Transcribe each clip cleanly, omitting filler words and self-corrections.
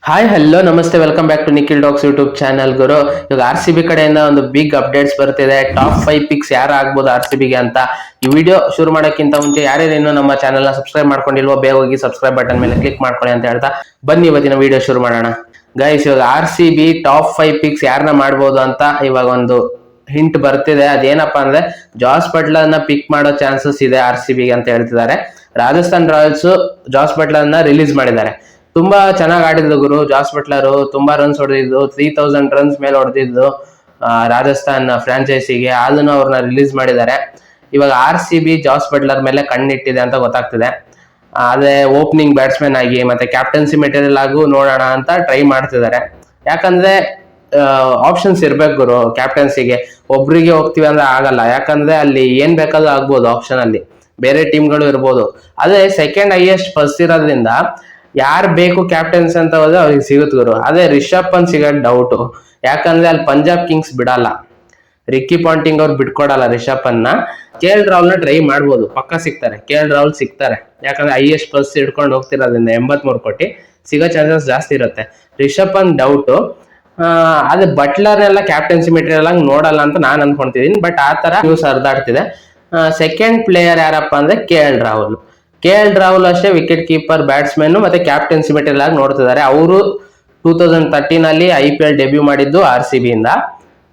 Hi hello ನಮಸ್ತೆ, welcome back to Nikhil docs YouTube channel. ಗುರು, ಇವಾಗ RCB ಕಡೆಯಿಂದ ಒಂದು ಬಿಗ್ ಅಪ್ಡೇಟ್ಸ್ ಬರ್ತಿದೆ. ಟಾಪ್ 5 ಪಿಕ್ಸ್ ಯಾರು ಆಗ್ಬೋದು RCBಗೆ ಅಂತ. ಈ ವಿಡಿಯೋ ಶುರು ಮಾಡೋಕ್ಕಿಂತ ಮುಂಚೆ ಯಾರೇನು ನಮ್ಮ ಚಾನಲ್ ನ ಸಬ್ಸ್ಕ್ರೈಬ್ ಮಾಡ್ಕೊಂಡಿಲ್ವೋ ಬೇಗ ಹೋಗಿ ಸಬ್ಸ್ಕ್ರೈಬ್ ಬಟನ್ ಮೇಲೆ ಕ್ಲಿಕ್ ಮಾಡ್ಕೊಳ್ಳಿ ಅಂತ ಹೇಳ್ತಾ ಬನ್ನಿ ಇವತ್ತಿನ ವಿಡಿಯೋ ಶುರು ಮಾಡೋಣ. ಗೈಸ್, ಇವಾಗ RCB ಟಾಪ್ 5 ಪಿಕ್ಸ್ ಯಾರನ್ನ ಮಾಡ್ಬೋದು ಅಂತ ಇವಾಗ ಒಂದು ಹಿಂಟ್ ಬರ್ತಿದೆ. ಅದೇನಪ್ಪಾ ಅಂದ್ರೆ ಜಾಸ್ ಬಟ್ಲರ್ ನ ಪಿಕ್ ಮಾಡೋ ಚಾನ್ಸಸ್ ಇದೆ RCBಗೆ ಅಂತ ಹೇಳ್ತಿದ್ದಾರೆ. ರಾಜಸ್ಥಾನ್ ರಾಯಲ್ಸ್ ಜಾಸ್ ಬಟ್ಲರ್ ನ ರಿಲೀಸ್ ಮಾಡಿದ್ದಾರೆ. ತುಂಬಾ ಚೆನ್ನಾಗಿ ಆಡಿದ್ರು ಗುರು. ಜಾಸ್ ಬಟ್ಲರ್ ತುಂಬಾ ರನ್ಸ್ ಹೊಡೆದಿದ್ದು, 3000 ರನ್ಸ್ ಮೇಲೆ ಹೊಡೆದಿದ್ದು ರಾಜಸ್ಥಾನ್ ಫ್ರಾಂಚೈಸಿಗೆ. ಅದನ್ನು ಅವ್ರನ್ನ ರಿಲೀಸ್ ಮಾಡಿದ್ದಾರೆ. ಇವಾಗ RCB ಜಾಸ್ ಬಟ್ಲರ್ ಮೇಲೆ ಕಣ್ಣಿಟ್ಟಿದೆ ಅಂತ ಗೊತ್ತಾಗ್ತಿದೆ. ಅದೇ ಓಪನಿಂಗ್ ಬ್ಯಾಟ್ಸ್ಮನ್ ಆಗಿ ಮತ್ತೆ ಕ್ಯಾಪ್ಟನ್ಸಿ ಮೆಟೀರಿಯಲ್ ಆಗು ನೋಡೋಣ ಅಂತ ಟ್ರೈ ಮಾಡ್ತಿದ್ದಾರೆ. ಯಾಕಂದ್ರೆ ಆಪ್ಷನ್ಸ್ ಇರ್ಬೇಕು ಗುರು. ಕ್ಯಾಪ್ಟನ್ಸಿಗೆ ಒಬ್ರಿಗೆ ಹೋಗ್ತೀವಿ ಅಂದ್ರೆ ಆಗಲ್ಲ. ಯಾಕಂದ್ರೆ ಅಲ್ಲಿ ಏನ್ ಬೇಕಾದ್ರೂ ಆಗ್ಬೋದು. ಆಪ್ಷನ್ ಅಲ್ಲಿ ಬೇರೆ ಟೀಮ್ಗಳು ಇರ್ಬೋದು. ಅದೇ ಸೆಕೆಂಡ್ ಹೈಯೆಸ್ಟ್ ಫಸ್ಟ್ ಇರೋದ್ರಿಂದ ಯಾರು ಬೇಕು ಕ್ಯಾಪ್ಟನ್ಸ್ ಅಂತ ಹೋದ್ರೆ ಅವ್ರಿಗೆ ಸಿಗುತ್ತೆ ಗುರು. ಅದೇ ರಿಷಬ್ ಪಂತ್ ಸಿಗೋದ್ ಡೌಟು. ಯಾಕಂದ್ರೆ ಅಲ್ಲಿ ಪಂಜಾಬ್ ಕಿಂಗ್ಸ್ ಬಿಡಲ್ಲ. ರಿಕ್ಕಿ ಪಾಂಟಿಂಗ್ ಅವ್ರು ಬಿಟ್ಕೊಡಲ್ಲ ರಿಷಬ್ ಪಂತ್ ನ. KL ರಾಹುಲ್ ನ ಟ್ರೈ ಮಾಡ್ಬೋದು, ಪಕ್ಕ ಸಿಗ್ತಾರೆ. KL ರಾಹುಲ್ ಸಿಗ್ತಾರೆ. ಯಾಕಂದ್ರೆ ಹೈಯೆಸ್ಟ್ ಫಸ್ಟ್ ಹಿಡ್ಕೊಂಡು ಹೋಗ್ತಿರೋದ್ರಿಂದ 83 ಕೋಟಿ ಸಿಗೋ ಚಾನ್ಸಸ್ ಜಾಸ್ತಿ ಇರುತ್ತೆ. ರಿಷಬ್ ಪಂತ್ ಡೌಟು. ಅದೇ ಬಟ್ಲರ್ನೆಲ್ಲ ಕ್ಯಾಪ್ಟನ್ಸಿ ಮೆಟೀರಿಯಲ್ ಆಗಿ ನೋಡಲ್ಲ ಅಂತ ನಾನು ಅನ್ಕೊಂತಿದ್ದೀನಿ. ಬಟ್ ಆ ತರ ನ್ಯೂಸ್ ಹರಿದಾಡ್ತಿದೆ. ಸೆಕೆಂಡ್ ಪ್ಲೇಯರ್ ಯಾರಪ್ಪ ಅಂದ್ರೆ KL ರಾಹುಲ್. KL ರಾಹುಲ್ ಅಷ್ಟೇ ವಿಕೆಟ್ ಕೀಪರ್, ಬ್ಯಾಟ್ಸ್ಮನ್ ಮತ್ತೆ ಕ್ಯಾಪ್ಟನ್ಸಿ ಮೆಟೀರಿಯಲ್ ಆಗಿ ನೋಡ್ತಿದ್ದಾರೆ. ಅವರು 2013 ಅಲ್ಲಿ IPL ಡೆಬ್ಯೂ ಮಾಡಿದ್ದು RCB ಇಂದ.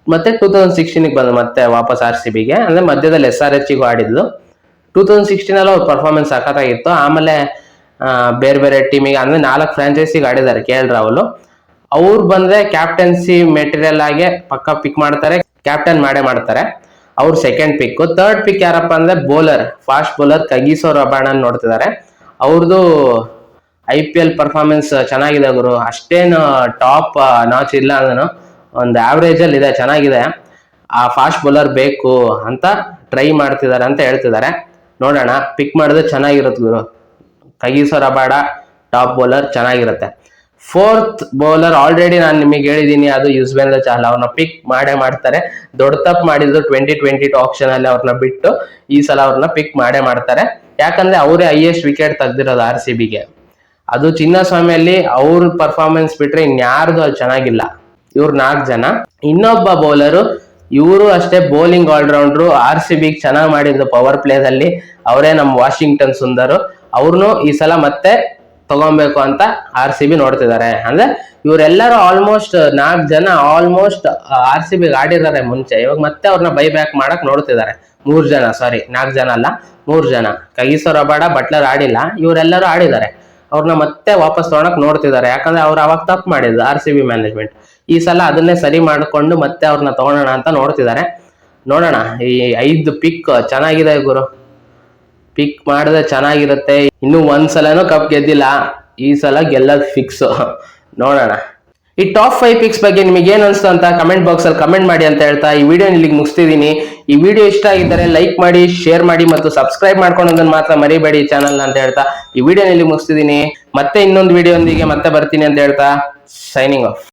ಮತ್ತೆ 2016 ಬಂದು ಮತ್ತೆ ವಾಪಸ್ RCBಗೆ. ಅಂದ್ರೆ ಮಧ್ಯದಲ್ಲಿ SRH ಗೂ ಆಡಿದ್ದು. 2016 ಅಲ್ಲಿ ಅವ್ರ ಪರ್ಫಾರ್ಮೆನ್ಸ್ ಸಖತ್ತಾಗಿತ್ತು. ಆಮೇಲೆ ಬೇರೆ ಬೇರೆ ಟೀಮಿಗೆ ಅಂದ್ರೆ 4 ಫ್ರಾಂಚೈಸಿಗೆ ಆಡಿದ್ದಾರೆ KL ರಾಹುಲ್. ಅವ್ರು ಬಂದ್ರೆ ಕ್ಯಾಪ್ಟನ್ಸಿ ಮೆಟೀರಿಯಲ್ ಆಗಿ ಪಕ್ಕ ಪಿಕ್ ಮಾಡ್ತಾರೆ, ಕ್ಯಾಪ್ಟನ್ ಮಾಡೇ ಮಾಡ್ತಾರೆ. ಅವ್ರು ಸೆಕೆಂಡ್ ಪಿಕ್. ಥರ್ಡ್ ಪಿಕ್ ಯಾರಪ್ಪ ಅಂದ್ರೆ bowler, fast bowler Kagiso Rabada ನೋಡ್ತಿದ್ದಾರೆ. ಅವ್ರದ್ದು IPL ಪರ್ಫಾರ್ಮೆನ್ಸ್ ಚೆನ್ನಾಗಿದೆ ಗುರು. ಅಷ್ಟೇನು ಟಾಪ್ ನಾಚ್ ಇಲ್ಲ ಅಂದ್ರೂ ಒಂದು ಆವರೇಜ್ ಅಲ್ಲಿ ಇದೆ, ಚೆನ್ನಾಗಿದೆ. ಆ ಫಾಸ್ಟ್ ಬೌಲರ್ ಬೇಕು ಅಂತ ಟ್ರೈ ಮಾಡ್ತಿದ್ದಾರೆ ಅಂತ ಹೇಳ್ತಿದ್ದಾರೆ. ನೋಡೋಣ, ಪಿಕ್ ಮಾಡಿದ್ರೆ ಚೆನ್ನಾಗಿರುತ್ತೆ ಗುರು. ಕಗಿಸೋ ರಬಾಡಾ ಟಾಪ್ ಬೌಲರ್ ಚೆನ್ನಾಗಿರುತ್ತೆ. ಫೋರ್ತ್ ಬೌಲರ್ ಆಲ್ರೆಡಿ ನಾನು ನಿಮಗೆ ಹೇಳಿದೀನಿ, ಅದು ಯುಜ್ವೇಂದ್ರ ಚಹಲ್. ಅವ್ರನ್ನ ಪಿಕ್ ಮಾಡೇ ಮಾಡ್ತಾರೆ. ದೊಡ್ಡ ತಪ್ಪು ಮಾಡಿದ್ರು 2022 ಆಪ್ಷನ್ ಅಲ್ಲಿ ಅವ್ರನ್ನ ಬಿಟ್ಟು ಈ ಸಲ ಅವ್ರನ್ನ ಪಿಕ್ ಮಾಡೇ ಮಾಡ್ತಾರೆ. ಯಾಕಂದ್ರೆ ಅವರೇ ಹೈಯೆಸ್ಟ್ ವಿಕೆಟ್ ತೆಗ್ದಿರೋದು RCBಗೆ. ಅದು ಚಿನ್ನಸ್ವಾಮಿಯಲ್ಲಿ ಅವ್ರ ಪರ್ಫಾರ್ಮೆನ್ಸ್ ಬಿಟ್ರೆ ಇನ್ಯಾರ್ದು ಅಲ್ಲಿ ಚೆನ್ನಾಗಿಲ್ಲ. ಇವ್ರು 4 ಜನ. ಇನ್ನೊಬ್ಬ ಬೌಲರು, ಇವರು ಅಷ್ಟೇ ಬೌಲಿಂಗ್ ಆಲ್ರೌಂಡ್ರು. RCBಗೆ ಚೆನ್ನಾಗಿ ಮಾಡಿದ್ರು ಪವರ್ ಪ್ಲೇದಲ್ಲಿ. ಅವರೇ ನಮ್ಮ ವಾಷಿಂಗ್ಟನ್ ಸುಂದರ್. ಅವ್ರನ್ನು ಈ ಸಲ ಮತ್ತೆ ತಗೊಬೇಕು ಅಂತ RCB ನೋಡ್ತಿದ್ದಾರೆ. ಅಂದ್ರೆ ಇವರೆಲ್ಲರೂ ಆಲ್ಮೋಸ್ಟ್ 4 ಜನ ಆಲ್ಮೋಸ್ಟ್ RCBಗೆ ಆಡಿದ್ದಾರೆ ಮುಂಚೆ. ಇವಾಗ ಮತ್ತೆ ಅವ್ರನ್ನ ಬೈ ಬ್ಯಾಕ್ ಮಾಡಕ್ ನೋಡ್ತಿದ್ದಾರೆ. 3 ಜನ, ಸಾರಿ 4 ಜನ ಅಲ್ಲ, 3 ಜನ. ಕಗಿಸೋ ರಬಾಡಾ, ಬಟ್ಲರ್ ಆಡಿಲ್ಲ, ಇವರೆಲ್ಲರೂ ಆಡಿದ್ದಾರೆ. ಅವ್ರನ್ನ ಮತ್ತೆ ವಾಪಸ್ ತಗೊಳಕ್ ನೋಡ್ತಿದ್ದಾರೆ. ಯಾಕಂದ್ರೆ ಅವ್ರು ಅವಾಗ ತಪ್ಪು ಮಾಡಿದ್ರು RCB ಮ್ಯಾನೇಜ್ಮೆಂಟ್. ಈ ಸಲ ಅದನ್ನೇ ಸರಿ ಮಾಡ್ಕೊಂಡು ಮತ್ತೆ ಅವ್ರನ್ನ ತಗೊಳೋಣ ಅಂತ ನೋಡ್ತಿದ್ದಾರೆ. ನೋಡೋಣ. ಈ 5 ಪಿಕ್ ಚೆನ್ನಾಗಿದೆ ಗುರು. ಪಿಕ್ ಮಾಡಿದ್ರೆ ಚೆನ್ನಾಗಿರುತ್ತೆ. ಇನ್ನು ಒಂದ್ಸಲನೂ ಕಪ್ ಗೆದ್ದಿಲ್ಲ, ಈ ಸಲ ಗೆಲ್ಲದ್ ಫಿಕ್ಸ್. ನೋಡೋಣ. ಈ ಟಾಪ್ 5 ಪಿಕ್ಸ್ ಬಗ್ಗೆ ನಿಮಗೆ ಏನ್ ಅನ್ಸ್ತು ಅಂತ ಕಮೆಂಟ್ ಬಾಕ್ಸ್ ಅಲ್ಲಿ ಕಮೆಂಟ್ ಮಾಡಿ ಅಂತ ಹೇಳ್ತಾ ಈ ವಿಡಿಯೋ ಇಲ್ಲಿಗೆ ಮುಗಿಸ್ತಿದೀನಿ. ಈ ವಿಡಿಯೋ ಇಷ್ಟ ಆಗಿದ್ದರೆ ಲೈಕ್ ಮಾಡಿ, ಶೇರ್ ಮಾಡಿ ಮತ್ತು ಸಬ್ಸ್ಕ್ರೈಬ್ ಮಾಡ್ಕೊಳ್ಳೋದನ್ನ ಮಾತ್ರ ಮರಿಬೇಡಿ ಚಾನಲ್ ಅಂತ ಹೇಳ್ತಾ ಈ ವಿಡಿಯೋ ಇಲ್ಲಿಗೆ ಮುಗಿಸ್ತಿದೀನಿ. ಮತ್ತೆ ಇನ್ನೊಂದು ವಿಡಿಯೋ ಒಂದಿಗೆ ಮತ್ತೆ ಬರ್ತೀನಿ ಅಂತ ಹೇಳ್ತಾ ಸೈನಿಂಗ್ ಆಫ್.